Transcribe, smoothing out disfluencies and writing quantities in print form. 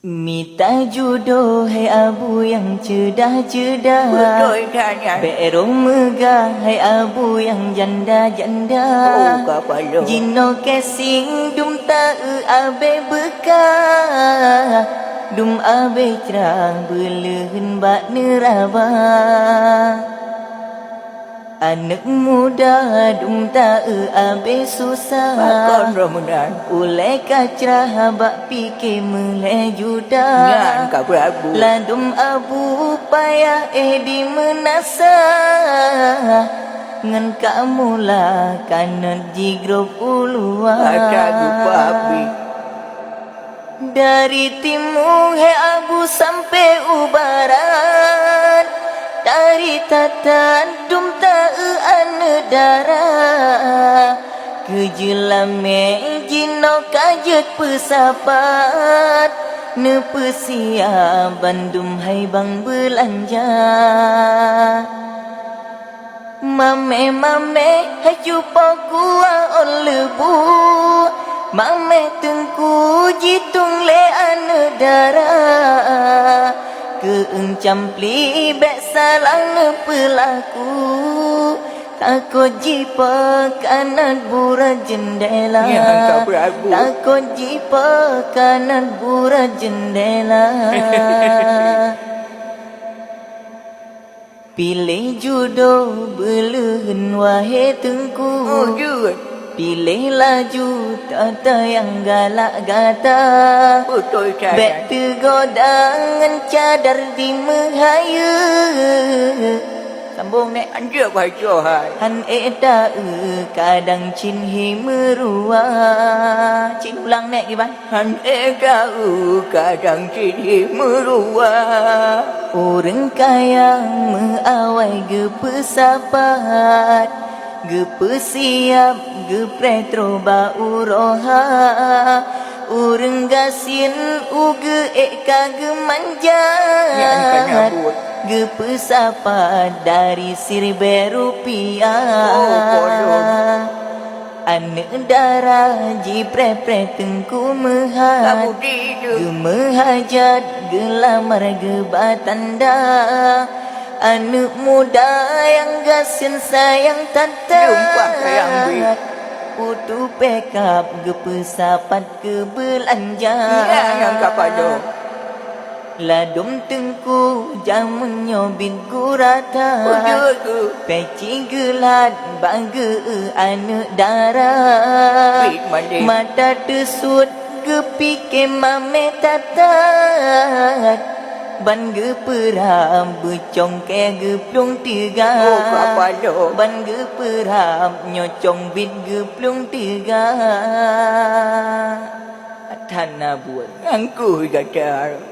Minta jodoh hai abu yang cerdah-cerdah, Betul sangat. Berong megah hai abu yang janda-janda. Oh kepala. Jino kesing dum ta abe bekah, dum abe cerah belehen bak neraba. Anak muda dum ta abe susah, Bakon Ramadan. Ulai kacrah bak fikir meleh juda. Ngan ka Prabu. Ladum abu payah di menasa, ngan kamu lah kanat jigro puluhan. Ada lupa api. Dari timur he abu sampai ubaran, dari tatan dum ta anedara. Kejelame jino kajet pesapat, ne pesia bandum hai bang belanja. Mame hai cupa gua on lebu, mame tengku jitung le anedara. Keencam pli bek salang ne pelaku, takut jipa kanan bura jendela. Ya, Kak Prabu. Takut jipa kanan bura jendela. Pilih jodoh belehen wahai tengku. Oh juga. Pilih laju tata yang galak gata, Betul sangat. bek tergoda dengan cadar di mehaya. Sambung nek. Anda baca hai. Han eda kadang cin hi merua. Cin ulang nek gimana? Han tahu kadang sini merua. Orang kaya meawai gepesapat, gepesiap gepretro bauroha. Orang gasin uge eka gemanjat, Yang kena buat. gepesapa dari seribu rupiah. Oh, bodoh. Anak darah jipre-pre tengku mehat, Kamu tidur. gemehajat gelamar gebatanda. Anak muda yang gasin sayang Jumpa sayang bik. tatat, putu pekap gepesapat ke belanja. Ya yang kepala. Ladum tengku jamun nyobin gurata, Oh juga. peci gelat bangga anak darah. Bik mandi. Mata tesut gepike mame tatat, ban geperam becong ke geplung tiga. Oh kepala. Ban geperam nyocong bit geplung tiga. Tanah buat Angku kata.